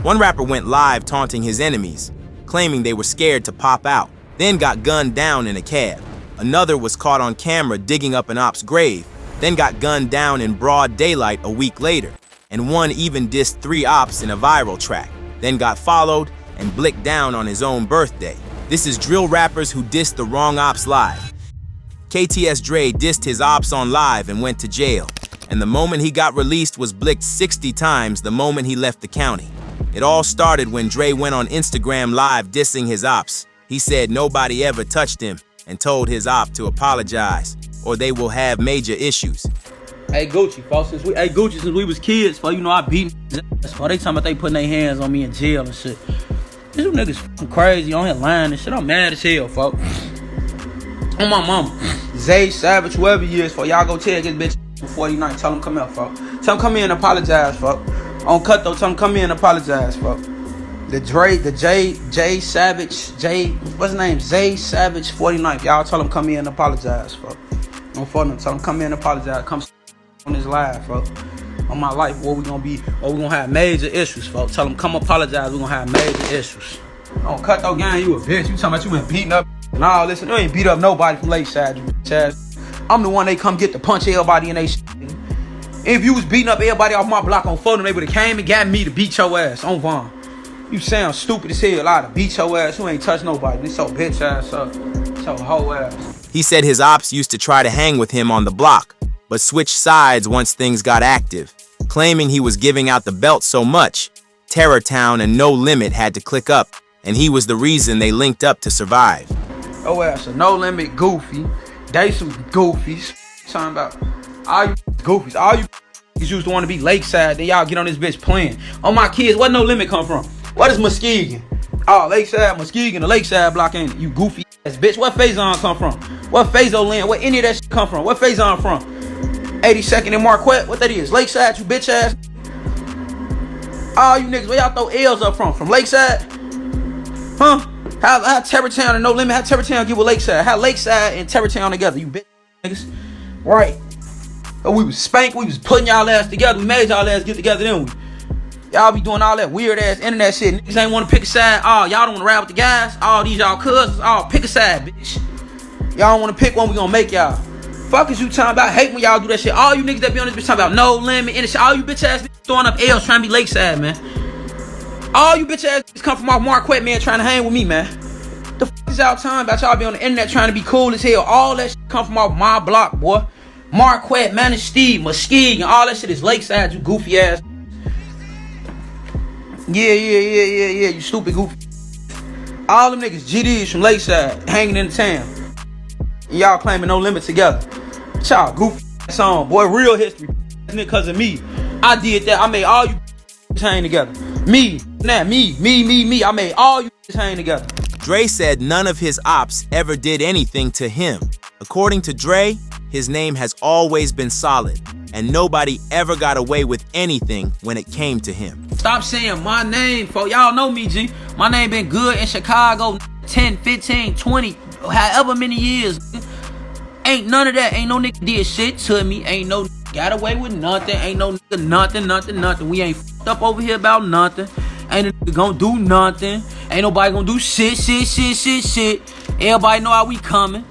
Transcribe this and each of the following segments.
One rapper went live taunting his enemies, claiming they were scared to pop out, then got gunned down in a cab. Another was caught on camera digging up an Opps grave, then got gunned down in broad daylight a week later. And one even dissed 3 Opps in a viral track, then got followed and blicked down on his own birthday. This is drill rappers who dissed the wrong Opps live. KTS Dre dissed his Opps on live and went to jail. And the moment he got released was blicked 60 times the moment he left the county. It all started when Dre went on Instagram live dissing his Opps. He said nobody ever touched him and told his Opp to apologize or they will have major issues. Hey Gucci, folks, since we was kids, folks, you know I beat ass, folks. They talking about they putting their hands on me in jail and shit. These niggas fucking crazy on here lying and shit. I'm mad as hell, folks. On my mama. Zay, Savage, whoever he is, folks, y'all go tell this bitch 49. Tell him come here, folks. Tell him come here and apologize, folks. On cut though, tell him come here and apologize, folks. The Dre, the J Savage, what's his name? Zay Savage 49. Y'all tell him come here and apologize, folks. Don't fuck them. Tell him come here and apologize. Come on this live, folks. On my life, we gonna have major issues, folks. Tell them come apologize. We gonna have major issues. Don't cut though, gang. You a bitch. You talking about you been beating up? Nah, listen, you ain't beat up nobody from Lakeside, you bitch ass. I'm the one they come get to punch everybody in they shit. If you was beating up everybody off my block on phone, they would've came and got me to beat your ass on Vaughn. You sound stupid as hell. I to beat your ass. You ain't touch nobody. This so bitch ass up. So whole ass. He said his Opps used to try to hang with him on the block, but switched sides once things got active, claiming he was giving out the belt so much, Terror Town and No Limit had to click up, and he was the reason they linked up to survive. Oh ass, a No Limit goofy. They some goofies. Talking about all you goofies. All you used to want to be Lakeside, then y'all get on this bitch playing. On my kids, where No Limit come from? What is Muskegon? Oh, Lakeside, Muskegon, the Lakeside block ain't it? You goofy ass bitch. What Faison come from? What Fazo land? Where any of that shit come from? What Faison from? 82nd and Marquette? What that is? Lakeside, you bitch ass. All you niggas, where y'all throw L's up from? From Lakeside? Huh? How Terror Town and No Limit? How Terror Town get with Lakeside? How Lakeside and Terror Town together? You bitch niggas. Right. Oh, we was spanked. We was putting y'all ass together. We made y'all ass get together, didn't we? Y'all be doing all that weird ass internet shit. Niggas ain't want to pick a side. Oh, y'all don't want to ride with the guys. All these y'all cousins. Oh, pick a side, bitch. Y'all don't want to pick one. We gonna make y'all. Fuck is you talking about? Hate when y'all do that shit. All you niggas that be on this bitch talking about No Limit and shit. All you bitch ass niggas throwing up L's trying to be Lakeside, man. All you bitch ass niggas come from off Marquette, man, trying to hang with me, man. The fuck is y'all talking about? Y'all be on the internet trying to be cool as hell. All that shit come from off my block, boy. Marquette, Manistee, Muskegon, all that shit is Lakeside, you goofy ass. Yeah, you stupid goofy. All them niggas GDs from Lakeside hanging in the town. And y'all claiming No Limit together. Y'all goofy ass on, boy. Real history. Because of me. I did that. I made all you hang together. Me. I made all you hang together. Dre said none of his Opps ever did anything to him. According to Dre, his name has always been solid, and nobody ever got away with anything when it came to him. Stop saying my name, folks. Y'all know me, G. My name been good in Chicago 10, 15, 20, however many years. Ain't none of that. Ain't no nigga did shit to me. Ain't no got away with nothing. Ain't no nigga nothing. We ain't fucked up over here about nothing. Ain't a nigga gonna do nothing. Ain't nobody gonna do shit. Everybody know how we coming.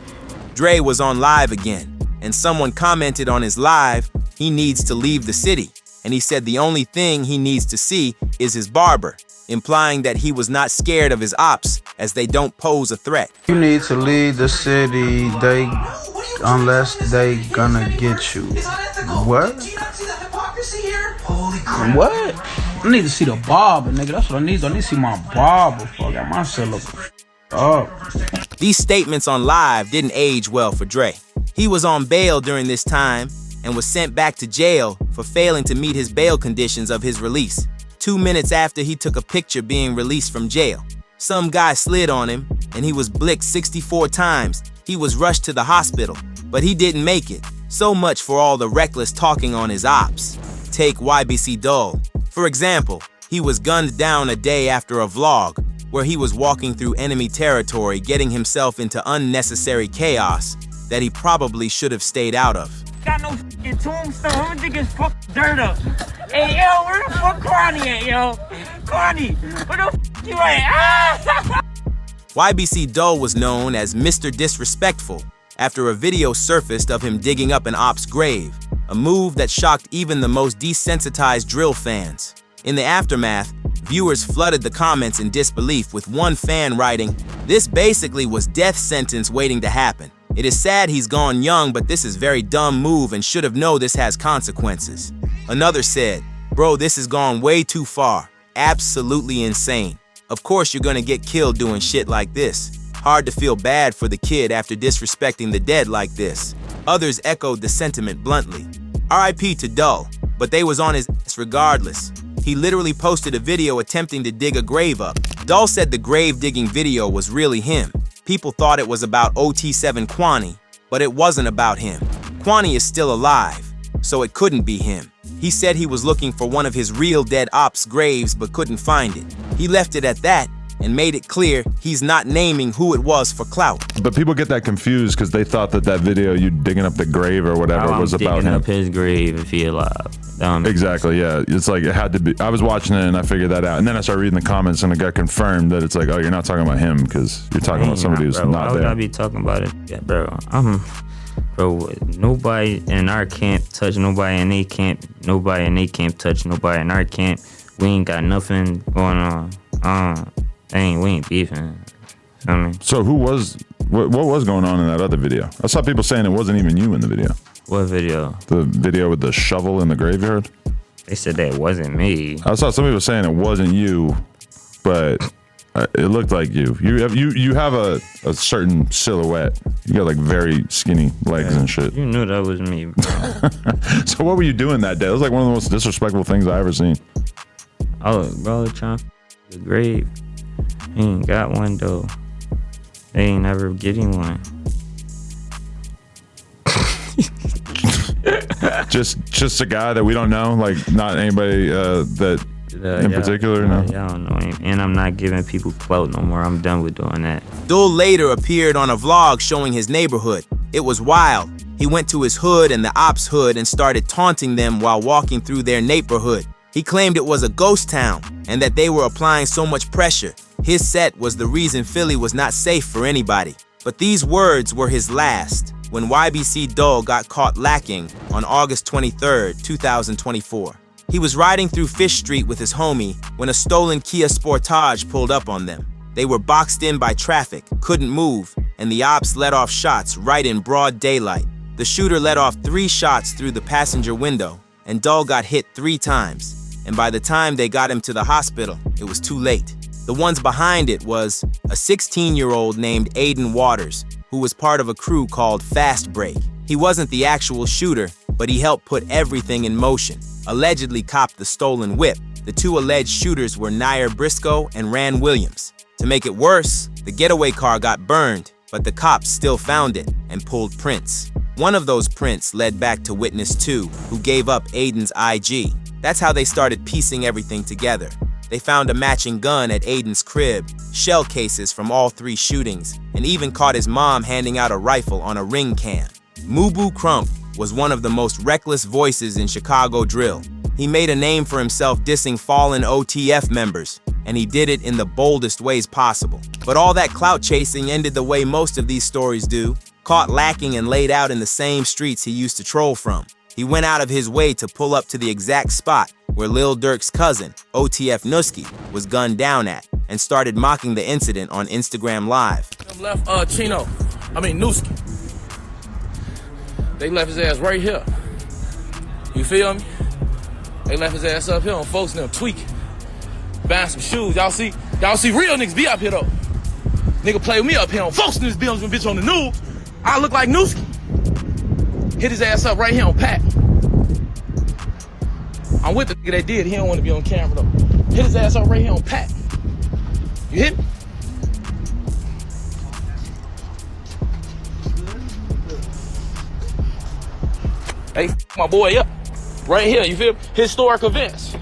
Dre was on live again, and someone commented on his live he needs to leave the city, and he said the only thing he needs to see is his barber, implying that he was not scared of his Opps as they don't pose a threat. You need to leave the city, unless they gonna get you. What? What? I need to see the barber, nigga. That's what I need. I need to see my barber. Fuck, got myself looking up. These statements on live didn't age well for Dre. He was on bail during this time and was sent back to jail for failing to meet his bail conditions of his release. 2 minutes after he took a picture being released from jail, some guy slid on him and he was blicked 64 times. He was rushed to the hospital, but he didn't make it. So much for all the reckless talking on his Opps. Take YBC Dull. For example, he was gunned down a day after a vlog where he was walking through enemy territory, getting himself into unnecessary chaos that he probably should have stayed out of. Got no f***ing tombstone. I'm gonna dig his fucking dirt up. Hey, yo, where the fuck Ronnie at, yo? Corny! What the f you at? Ah! YBC Dull was known as Mr. Disrespectful after a video surfaced of him digging up an Opps grave, a move that shocked even the most desensitized drill fans. In the aftermath, viewers flooded the comments in disbelief, with one fan writing, "This basically was death sentence waiting to happen. It is sad he's gone young, but this is very dumb move and should have known this has consequences." Another said, "Bro, this has gone way too far. Absolutely insane. Of course you're gonna get killed doing shit like this. Hard to feel bad for the kid after disrespecting the dead like this." Others echoed the sentiment bluntly. RIP to Dull, but they was on his ass regardless. He literally posted a video attempting to dig a grave up. Dull said the grave digging video was really him. People thought it was about OT7 Kwani, but it wasn't about him. Kwani is still alive, so it couldn't be him. He said he was looking for one of his real dead Opps graves but couldn't find it. He left it at that and made it clear he's not naming who it was for clout. But people get that confused because they thought that video, you digging up the grave or whatever, was about him. Digging up his grave if he alive. Exactly, yeah. It's like it had to be. I was watching it and I figured that out. And then I started reading the comments and it got confirmed that it's like, oh, you're not talking about him because you're talking about somebody who's not there. Why would I be talking about it? Yeah, bro. Bro, nobody in our camp touch nobody in they camp. Nobody in they camp touch nobody in our camp. We ain't got nothing going on. We ain't beefing. Feel me? So what was going on in that other video? I saw people saying it wasn't even you in the video. What video? The video with the shovel in the graveyard? They said that it wasn't me. I saw some people saying it wasn't you, but it looked like you. You have a certain silhouette. You got like very skinny legs and shit. You knew that was me, bro. So what were you doing that day? It was like one of the most disrespectful things I ever seen. Oh, bro, trying to the grave. He ain't got one though. They ain't never getting one. just a guy that we don't know, like not anybody that in particular. No, I don't know him, and I'm not giving people clout no more. I'm done with doing that. Dull later appeared on a vlog showing his neighborhood. It was wild. He went to his hood and the Opps hood and started taunting them while walking through their neighborhood. He claimed it was a ghost town and that they were applying so much pressure. His set was the reason Philly was not safe for anybody. But these words were his last when YBC Dull got caught lacking on August 23rd, 2024. He was riding through Fish Street with his homie when a stolen Kia Sportage pulled up on them. They were boxed in by traffic, couldn't move, and the Opps let off shots right in broad daylight. The shooter let off 3 shots through the passenger window, and Dull got hit 3 times. And by the time they got him to the hospital, it was too late. The ones behind it was a 16-year-old named Aiden Waters, who was part of a crew called Fast Break. He wasn't the actual shooter, but he helped put everything in motion. Allegedly copped the stolen whip. The 2 alleged shooters were Nair Briscoe and Ran Williams. To make it worse, the getaway car got burned, but the cops still found it and pulled prints. One of those prints led back to witness 2, who gave up Aiden's IG. That's how they started piecing everything together. They found a matching gun at Aiden's crib, shell cases from all 3 shootings, and even caught his mom handing out a rifle on a ring cam. Muboo Crump was one of the most reckless voices in Chicago drill. He made a name for himself dissing fallen OTF members, and he did it in the boldest ways possible. But all that clout chasing ended the way most of these stories do, caught lacking and laid out in the same streets he used to troll from. He went out of his way to pull up to the exact spot where Lil Durk's cousin, OTF Nusky, was gunned down at, and started mocking the incident on Instagram Live. Left Nusky. They left his ass right here. You feel me? They left his ass up here on folks and them tweaking. Buying some shoes. Y'all see real niggas be up here though. Nigga play with me up here on folks in this building when bitch on the news. I look like Nusky. Hit his ass up right here on Pat. I'm with the nigga that did. He don't want to be on camera though. Hit his ass up right here on Pat. You hit me? Hey, my boy up. Right here, you feel me? Historic events.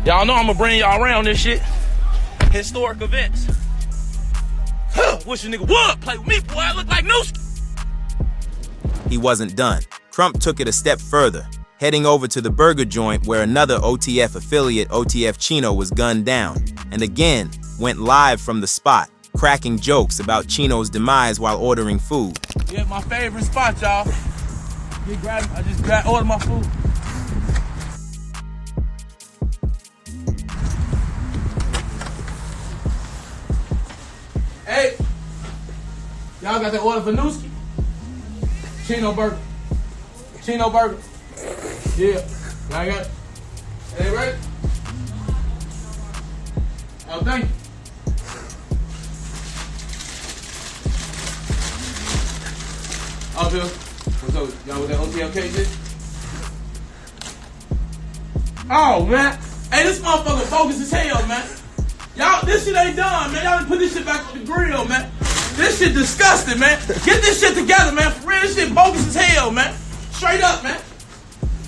Y'all know I'm gonna bring y'all around this shit. Historic events. Wish a nigga would play with me, boy. I look like Nusky. He wasn't done. Crump took it a step further. heading over to the burger joint where another OTF affiliate, OTF Chino, was gunned down, and again went live from the spot, cracking jokes about Chino's demise while ordering food. Yeah, my favorite spot, y'all. I just ordered my food. Hey, y'all got that order for Nooski? Chino burger. Chino burger. Yeah, y'all got it. Hey, right? Oh, thank you. Up here. What's up? Y'all with that OTLK shit? Oh, man. Hey, this motherfucker bogus as hell, man. Y'all, this shit ain't done, man. Y'all done put this shit back on the grill, man. This shit disgusting, man. Get this shit together, man. For real, this shit bogus as hell, man. Straight up, man.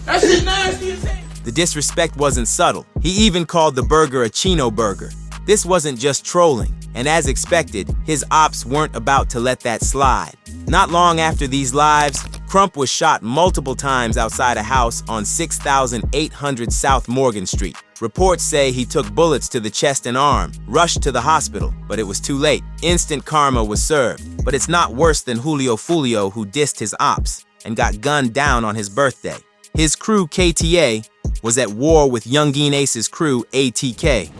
That shit nasty as hell. The disrespect wasn't subtle. He even called the burger a Chino burger. This wasn't just trolling, and as expected, his ops weren't about to let that slide. Not long after these lives, Crump was shot multiple times outside a house on 6800 South Morgan Street. Reports say he took bullets to the chest and arm, rushed to the hospital, but it was too late. Instant karma was served, but it's not worse than Julio Foolio, who dissed his ops and got gunned down on his birthday. His crew, KTA, was at war with Youngeen Ace's crew, ATK.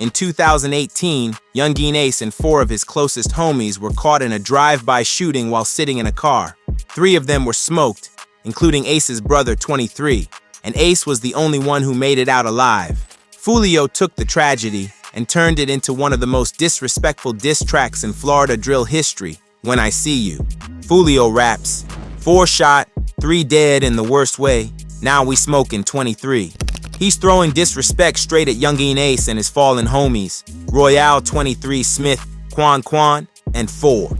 In 2018, Youngeen Ace and 4 of his closest homies were caught in a drive-by shooting while sitting in a car. 3 of them were smoked, including Ace's brother, 23, and Ace was the only one who made it out alive. Foolio took the tragedy and turned it into one of the most disrespectful diss tracks in Florida drill history, When I See You. Foolio raps, 4 shot, 3 dead in the worst way, now we smoking 23. He's throwing disrespect straight at Youngeen Ace and his fallen homies, Royale 23, Smith, Quan, and 4.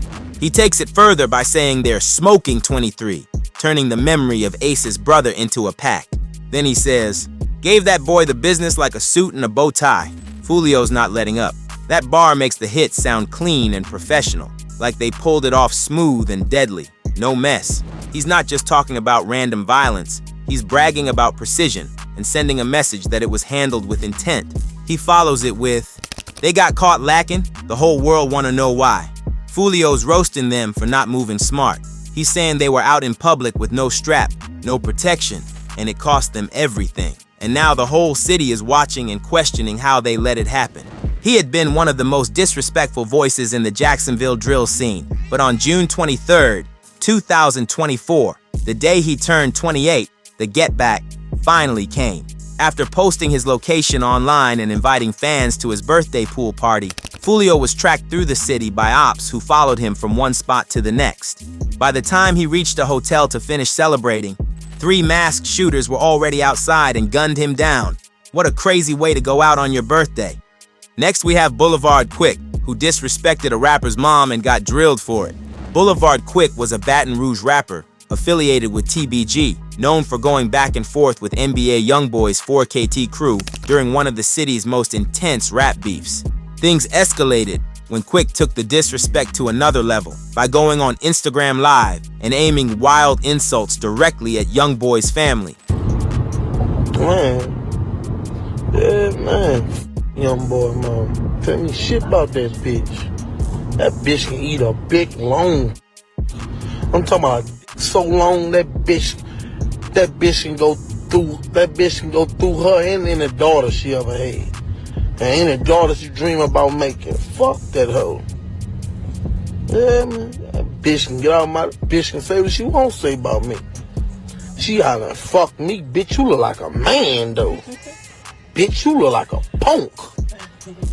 He takes it further by saying they're smoking 23, turning the memory of Ace's brother into a pack. Then he says, gave that boy the business like a suit and a bow tie. Foolio's not letting up. That bar makes the hits sound clean and professional, like they pulled it off smooth and deadly, no mess. He's not just talking about random violence, he's bragging about precision and sending a message that it was handled with intent. He follows it with, they got caught lacking, the whole world wanna know why. Foolio's roasting them for not moving smart. He's saying they were out in public with no strap, no protection, and it cost them everything. And now the whole city is watching and questioning how they let it happen. He had been one of the most disrespectful voices in the Jacksonville drill scene, but on June 23rd, 2024, the day he turned 28, the get back finally came. After posting his location online and inviting fans to his birthday pool party, Foolio was tracked through the city by ops who followed him from one spot to the next. By the time he reached a hotel to finish celebrating, 3 masked shooters were already outside and gunned him down. What a crazy way to go out on your birthday. Next we have Boulevard Quick, who disrespected a rapper's mom and got drilled for it. Boulevard Quick was a Baton Rouge rapper affiliated with TBG, known for going back and forth with NBA Youngboy's 4KT crew during one of the city's most intense rap beefs. Things escalated when Quick took the disrespect to another level by going on Instagram Live and aiming wild insults directly at Youngboy's family. Man, yeah, man, Youngboy mom, tell me shit about that bitch. That bitch can eat a big long. I'm talking about so long that bitch can go through her and any daughter she ever had. And any daughter she dream about making. Fuck that hoe. Yeah, man. That bitch can get out my bitch can say what she won't say about me. She out and fuck me, bitch. You look like a man though. Bitch, you look like a punk.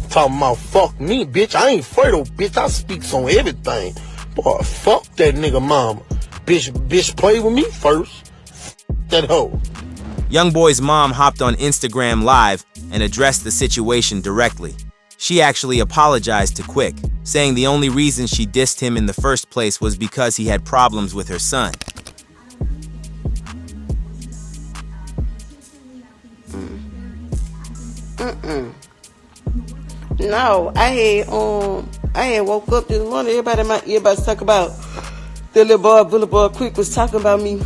Talking about fuck me, bitch. I ain't afraid of bitch. I speaks on everything. Boy, fuck that nigga mama. Bitch play with me first. That hoe. Youngboy's mom hopped on Instagram Live and addressed the situation directly. She actually apologized to Quick, saying the only reason she dissed him in the first place was because he had problems with her son. No, I had woke up this morning. Everybody in my earbuds talk about the little boy, Boulevard Quick was talking about me.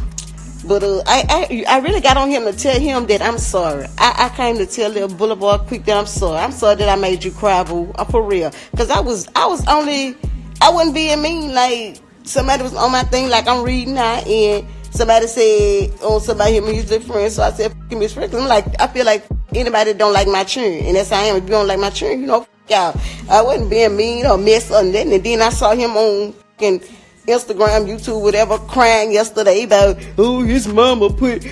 But I really got on him to tell him that I'm sorry. I came to tell the Boulevard quick that I'm sorry. I'm sorry that I made you cry, boo. I'm for real. Cause I wasn't being mean. Like somebody was on my thing, like I'm reading out, and somebody said, "Oh, somebody hit me, he's his friend." So I said, "F him, his friend." I'm like, I feel like anybody that don't like my churn, and that's how I am. If you don't like my churn, you know, f y'all. I wasn't being mean or mess or nothing. And then I saw him on fucking Instagram, YouTube, whatever, crying yesterday about, oh, his mama put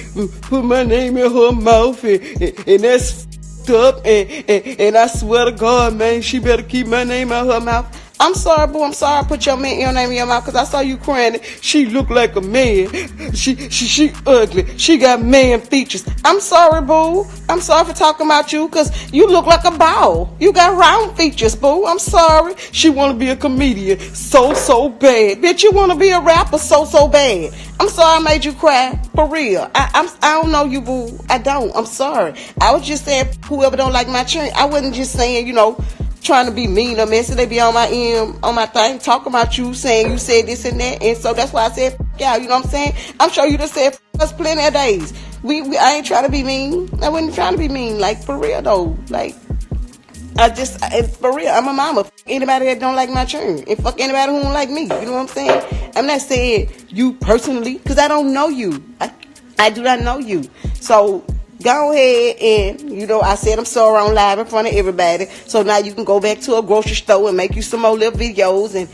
my name in her mouth, and that's f***ed up, and I swear to God, man, she better keep my name out her mouth. I'm sorry, boo. I'm sorry I put your name in your mouth, because I saw you crying. She looked like a man. She ugly. She got man features. I'm sorry, boo. I'm sorry for talking about you, because you look like a ball. You got round features, boo. I'm sorry. She want to be a comedian so bad. Bitch, you want to be a rapper so bad. I'm sorry I made you cry. For real. I don't know you, boo. I don't. I'm sorry. I was just saying, whoever don't like my churn, I wasn't just saying, you know, trying to be mean or messy. They be on my thing, talking about you, saying you said this and that, and so that's why I said, yeah, you know what I'm saying? I'm sure you just said us plenty of days. I ain't trying to be mean. I wasn't trying to be mean, like, for real though. Like, for real, I'm a mama. Fuck anybody that don't like my churn, and fuck anybody who don't like me. You know what I'm saying? I'm not saying you personally, because I don't know you. I do not know you. So go ahead and, you know, I said I'm sorry on live in front of everybody. So now you can go back to a grocery store and make you some more little videos.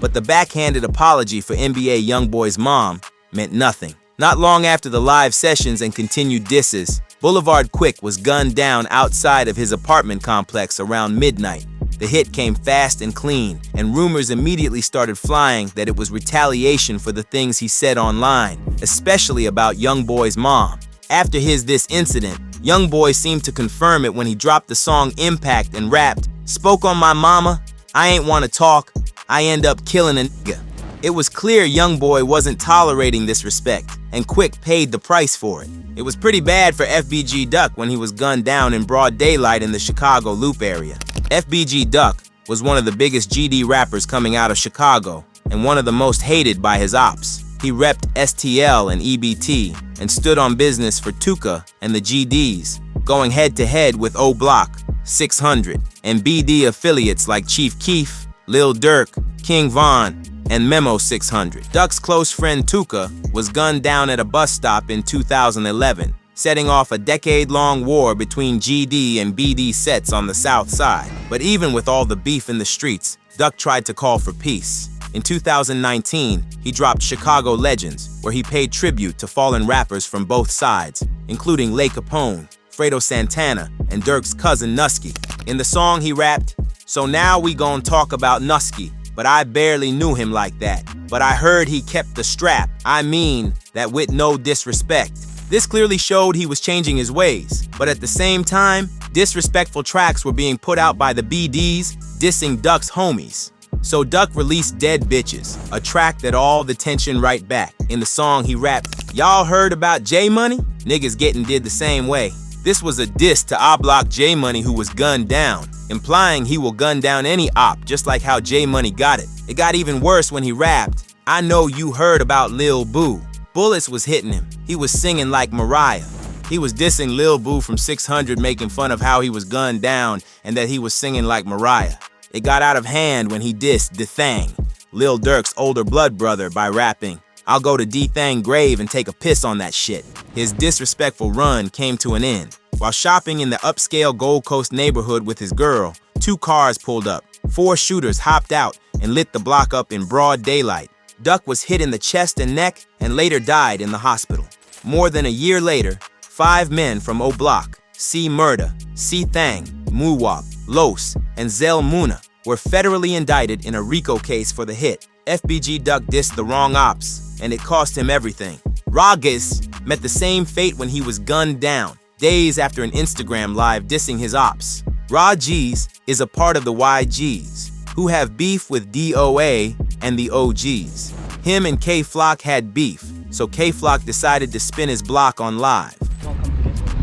But the backhanded apology for NBA YoungBoy's mom meant nothing. Not long after the live sessions and continued disses, Boulevard Quick was gunned down outside of his apartment complex around midnight. The hit came fast and clean, and rumors immediately started flying that it was retaliation for the things he said online, especially about YoungBoy's mom. After this incident, YoungBoy seemed to confirm it when he dropped the song Impact and rapped, "Spoke on my mama, I ain't wanna talk, I end up killing a nigga." It was clear YoungBoy wasn't tolerating this respect, and Quick paid the price for it. It was pretty bad for FBG Duck when he was gunned down in broad daylight in the Chicago Loop area. FBG Duck was one of the biggest GD rappers coming out of Chicago, and one of the most hated by his ops. He repped STL and EBT and stood on business for Tuka and the GDs, going head-to-head with O Block, 600, and BD affiliates like Chief Keef, Lil Durk, King Von, and Memo 600. Duck's close friend Tuka was gunned down at a bus stop in 2011, setting off a decade-long war between GD and BD sets on the South Side. But even with all the beef in the streets, Duck tried to call for peace. In 2019, he dropped Chicago Legends, where he paid tribute to fallen rappers from both sides, including Lay Capone, Fredo Santana, and Durk's cousin Nusky. In the song he rapped, "So now we gon' talk about Nusky, but I barely knew him like that. But I heard he kept the strap, I mean that with no disrespect." This clearly showed he was changing his ways, but at the same time, disrespectful tracks were being put out by the BDs, dissing Duck's homies. So Duck released Dead Bitches, a track that all the tension right back. In the song he rapped, "Y'all heard about J Money? Niggas getting did the same way." This was a diss to Oblock J Money, who was gunned down, implying he will gun down any op, just like how J Money got it. It got even worse when he rapped, "I know you heard about Lil Boo." Bullets was hitting him. He was singing like Mariah. He was dissing Lil Boo from 600, making fun of how he was gunned down and that he was singing like Mariah. It got out of hand when he dissed D-Thang, Lil Durk's older blood brother, by rapping, "I'll go to D-Thang grave and take a piss on that shit." His disrespectful run came to an end. While shopping in the upscale Gold Coast neighborhood with his girl, 2 cars pulled up. 4 shooters hopped out and lit the block up in broad daylight. Duck was hit in the chest and neck and later died in the hospital. More than a year later, 5 men from O Block, C Murda, C Thang, Muwap, Los, and Zel Muna were federally indicted in a RICO case for the hit. FBG Duck dissed the wrong ops, and it cost him everything. Ragiz met the same fate when he was gunned down, days after an Instagram live dissing his ops. Ragiz is a part of the YGs, who have beef with DOA and the OGs. Him and K-Flock had beef, so K-Flock decided to spin his block on live.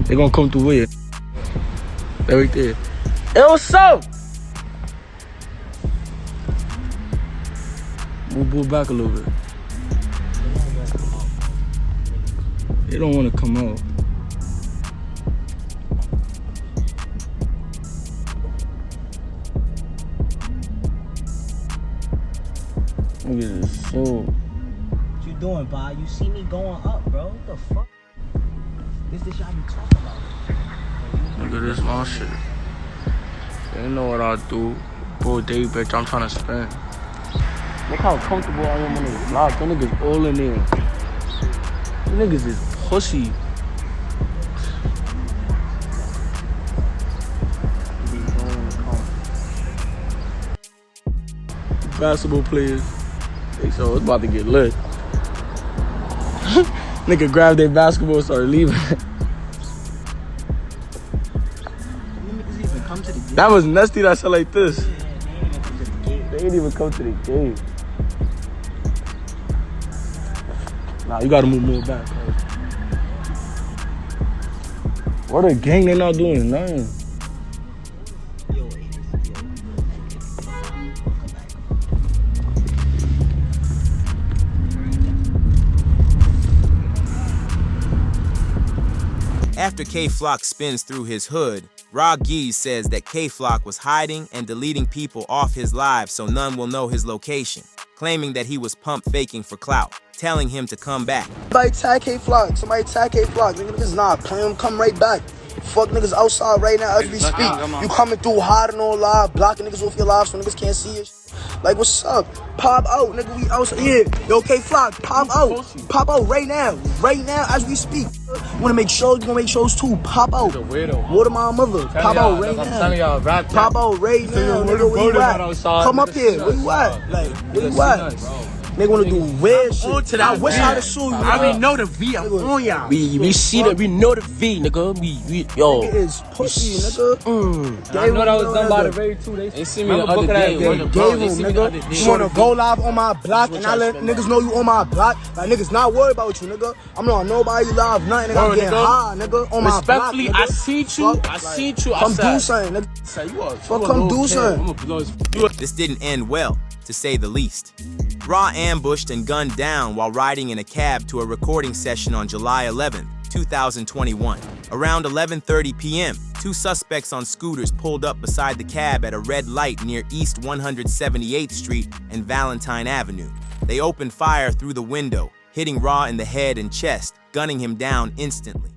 They gonna come through with it. That right there. Hey, what's up? Move back a little bit. They don't want to come out. Niggas is so. What you doing, Bob? You see me going up, bro? What the fuck? This y'all be talking about. Look at this long shit. They know what I do. Bull day, bitch. I'm trying to spin. Look how comfortable I am on this block. Them niggas all in there. Them niggas is pussy. Basketball players. So it's about to get lit. Nigga grabbed their basketball and started leaving. That was nasty that shit like this. They ain't even come to the game. Nah, you gotta move more back. What a gang, they not doing nothing. After K-Flock spins through his hood, Ra Geese says that K-Flock was hiding and deleting people off his live so none will know his location, claiming that he was pump faking for clout, telling him to come back. Somebody tag K-Flock, somebody tag K-Flock. Niggas not playing him, come right back. Fuck niggas outside right now as we speak. You coming through hiding on live, blocking niggas off your live so niggas can't see it. Like, what's up? Pop out, nigga, we outside here. Yo, K-Flock, pop out. Pop out right now as we speak. You wanna make shows, you wanna make shows too. Pop out. Water my mother. Pop out right now. Pop out right now, nigga, where you at? Come up here, where you at? Like, where you at? They wanna do weird shit. I wish I'd have sued you. I already know the V. I'm on y'all. We see that. We know the V, nigga. We yo. Nigga is pussy, nigga. I know that was done by the very two. They see me the other day. Nigga. You wanna go live on my block and I let niggas know you on my block. Like niggas not worried about you, nigga. I'm not on nobody live, nothing. Nigga, I'm getting high, nigga. On my block, respectfully, nigga. I see you. I see you. Come do something, nigga. Fuck, come do something. This didn't end well, to say the least. Ra ambushed and gunned down while riding in a cab to a recording session on July 11, 2021. Around 11:30 p.m., two suspects on scooters pulled up beside the cab at a red light near East 178th Street and Valentine Avenue. They opened fire through the window, hitting Ra in the head and chest, gunning him down instantly.